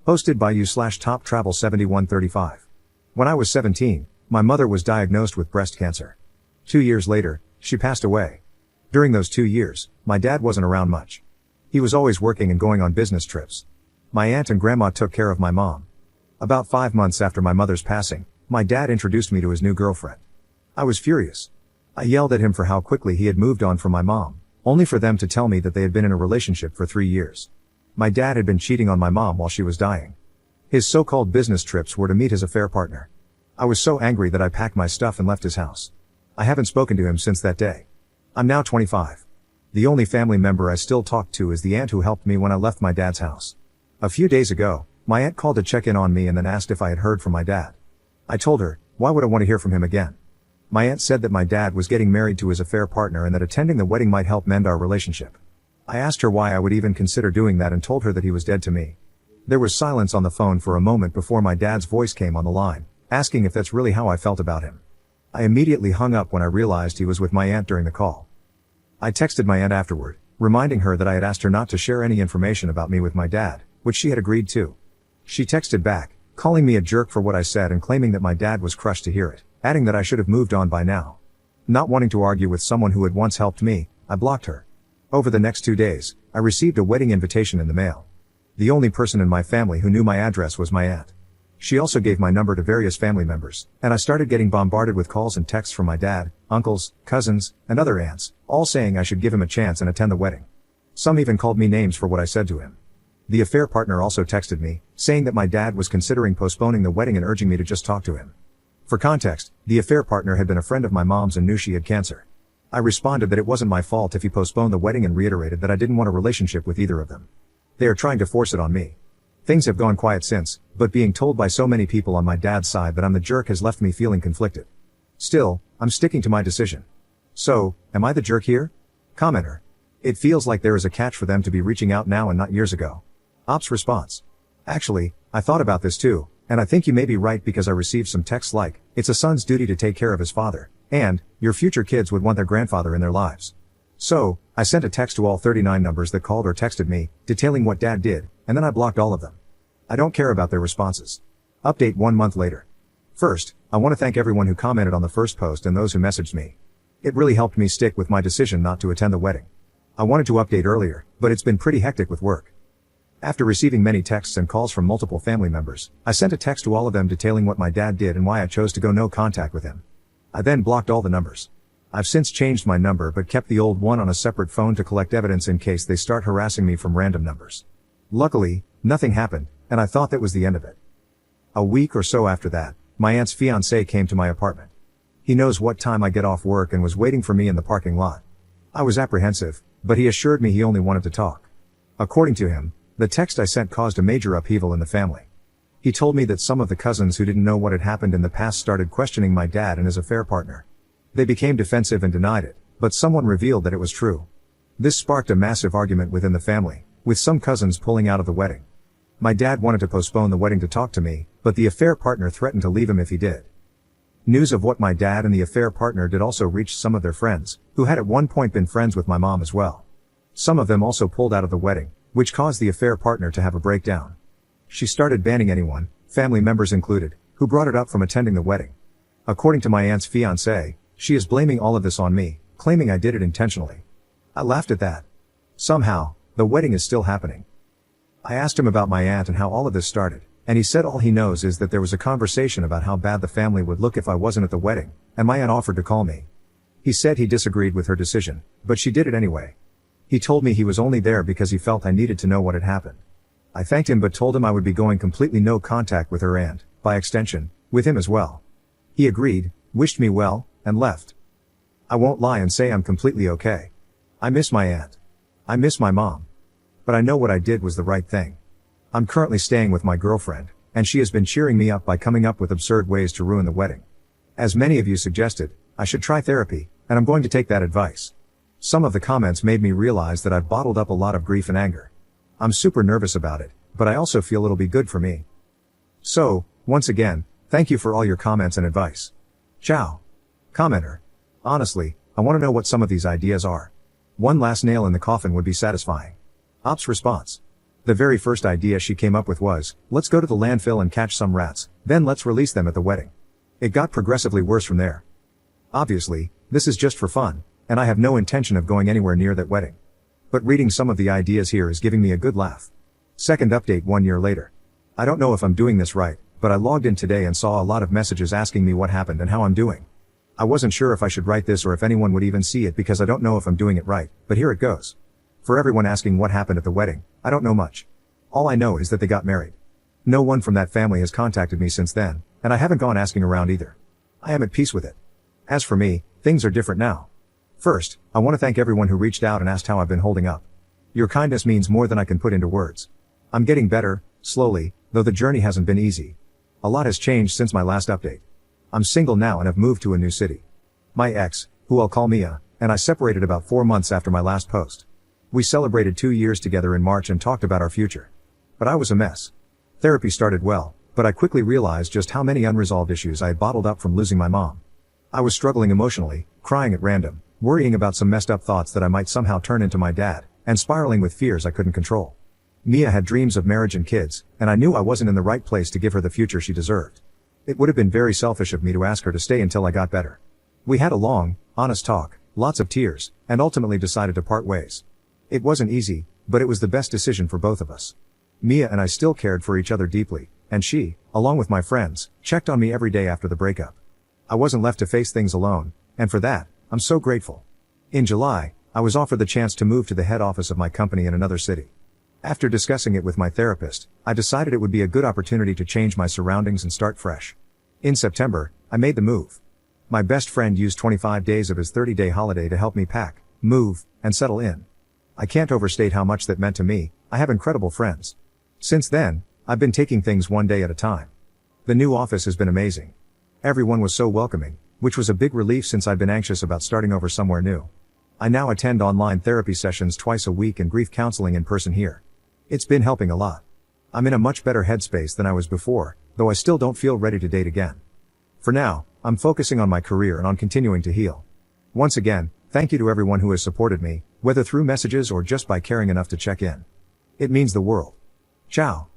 Hosted by you/Top Travel 7135. When I was 17, my mother was diagnosed with breast cancer. 2 years later, she passed away. During those 2 years, my dad wasn't around much. He was always working and going on business trips. My aunt and grandma took care of my mom. About 5 months after my mother's passing, my dad introduced me to his new girlfriend. I was furious. I yelled at him for how quickly he had moved on from my mom, only for them to tell me that they had been in a relationship for 3 years. My dad had been cheating on my mom while she was dying. His so-called business trips were to meet his affair partner. I was so angry that I packed my stuff and left his house. I haven't spoken to him since that day. I'm now 25. The only family member I still talk to is the aunt who helped me when I left my dad's house. A few days ago, my aunt called to check in on me and then asked if I had heard from my dad. I told her, why would I want to hear from him again? My aunt said that my dad was getting married to his affair partner and that attending the wedding might help mend our relationship. I asked her why I would even consider doing that and told her that he was dead to me. There was silence on the phone for a moment before my dad's voice came on the line, asking if that's really how I felt about him. I immediately hung up when I realized he was with my aunt during the call. I texted my aunt afterward, reminding her that I had asked her not to share any information about me with my dad, which she had agreed to. She texted back, calling me a jerk for what I said and claiming that my dad was crushed to hear it, adding that I should have moved on by now. Not wanting to argue with someone who had once helped me, I blocked her. Over the next 2 days, I received a wedding invitation in the mail. The only person in my family who knew my address was my aunt. She also gave my number to various family members, and I started getting bombarded with calls and texts from my dad, uncles, cousins, and other aunts, all saying I should give him a chance and attend the wedding. Some even called me names for what I said to him. The affair partner also texted me, saying that my dad was considering postponing the wedding and urging me to just talk to him. For context, the affair partner had been a friend of my mom's and knew she had cancer. I responded that it wasn't my fault if he postponed the wedding and reiterated that I didn't want a relationship with either of them. They are trying to force it on me. Things have gone quiet since, but being told by so many people on my dad's side that I'm the jerk has left me feeling conflicted. Still, I'm sticking to my decision. So, am I the jerk here? Commenter. It feels like there is a catch for them to be reaching out now and not years ago. Ops response. Actually, I thought about this too, and I think you may be right because I received some texts like, it's a son's duty to take care of his father, and, your future kids would want their grandfather in their lives. So, I sent a text to all 39 numbers that called or texted me, detailing what dad did, and then I blocked all of them. I don't care about their responses. Update 1 month later. First, I want to thank everyone who commented on the first post and those who messaged me. It really helped me stick with my decision not to attend the wedding. I wanted to update earlier, but it's been pretty hectic with work. After receiving many texts and calls from multiple family members, I sent a text to all of them detailing what my dad did and why I chose to go no contact with him. I then blocked all the numbers. I've since changed my number but kept the old one on a separate phone to collect evidence in case they start harassing me from random numbers. Luckily, nothing happened, and I thought that was the end of it. A week or so after that, my aunt's fiancé came to my apartment. He knows what time I get off work and was waiting for me in the parking lot. I was apprehensive, but he assured me he only wanted to talk. According to him, the text I sent caused a major upheaval in the family. He told me that some of the cousins who didn't know what had happened in the past started questioning my dad and his affair partner. They became defensive and denied it, but someone revealed that it was true. This sparked a massive argument within the family, with some cousins pulling out of the wedding. My dad wanted to postpone the wedding to talk to me, but the affair partner threatened to leave him if he did. News of what my dad and the affair partner did also reached some of their friends, who had at one point been friends with my mom as well. Some of them also pulled out of the wedding, which caused the affair partner to have a breakdown. She started banning anyone, family members included, who brought it up from attending the wedding. According to my aunt's fiancé, she is blaming all of this on me, claiming I did it intentionally. I laughed at that. Somehow, the wedding is still happening. I asked him about my aunt and how all of this started, and he said all he knows is that there was a conversation about how bad the family would look if I wasn't at the wedding, and my aunt offered to call me. He said he disagreed with her decision, but she did it anyway. He told me he was only there because he felt I needed to know what had happened. I thanked him but told him I would be going completely no contact with her and, by extension, with him as well. He agreed, wished me well, and left. I won't lie and say I'm completely okay. I miss my aunt. I miss my mom. But I know what I did was the right thing. I'm currently staying with my girlfriend, and she has been cheering me up by coming up with absurd ways to ruin the wedding. As many of you suggested, I should try therapy, and I'm going to take that advice. Some of the comments made me realize that I've bottled up a lot of grief and anger. I'm super nervous about it, but I also feel it'll be good for me. So, once again, thank you for all your comments and advice. Ciao. Commenter. Honestly, I want to know what some of these ideas are. One last nail in the coffin would be satisfying. Ops response. The very first idea she came up with was, let's go to the landfill and catch some rats, then let's release them at the wedding. It got progressively worse from there. Obviously, this is just for fun, and I have no intention of going anywhere near that wedding. But reading some of the ideas here is giving me a good laugh. Second update 1 year later. I don't know if I'm doing this right, but I logged in today and saw a lot of messages asking me what happened and how I'm doing. I wasn't sure if I should write this or if anyone would even see it because I don't know if I'm doing it right, but here it goes. For everyone asking what happened at the wedding, I don't know much. All I know is that they got married. No one from that family has contacted me since then, and I haven't gone asking around either. I am at peace with it. As for me, things are different now. First, I want to thank everyone who reached out and asked how I've been holding up. Your kindness means more than I can put into words. I'm getting better, slowly, though the journey hasn't been easy. A lot has changed since my last update. I'm single now and have moved to a new city. My ex, who I'll call Mia, and I separated about 4 months after my last post. We celebrated 2 years together in March and talked about our future. But I was a mess. Therapy started well, but I quickly realized just how many unresolved issues I had bottled up from losing my mom. I was struggling emotionally, crying at random, worrying about some messed up thoughts that I might somehow turn into my dad, and spiraling with fears I couldn't control. Mia had dreams of marriage and kids, and I knew I wasn't in the right place to give her the future she deserved. It would have been very selfish of me to ask her to stay until I got better. We had a long, honest talk, lots of tears, and ultimately decided to part ways. It wasn't easy, but it was the best decision for both of us. Mia and I still cared for each other deeply, and she, along with my friends, checked on me every day after the breakup. I wasn't left to face things alone, and for that, I'm so grateful. In July, I was offered the chance to move to the head office of my company in another city. After discussing it with my therapist, I decided it would be a good opportunity to change my surroundings and start fresh. In September, I made the move. My best friend used 25 days of his 30-day holiday to help me pack, move, and settle in. I can't overstate how much that meant to me. I have incredible friends. Since then, I've been taking things one day at a time. The new office has been amazing. Everyone was so welcoming, which was a big relief since I'd been anxious about starting over somewhere new. I now attend online therapy sessions twice a week and grief counseling in person here. It's been helping a lot. I'm in a much better headspace than I was before, though I still don't feel ready to date again. For now, I'm focusing on my career and on continuing to heal. Once again, thank you to everyone who has supported me, whether through messages or just by caring enough to check in. It means the world. Ciao.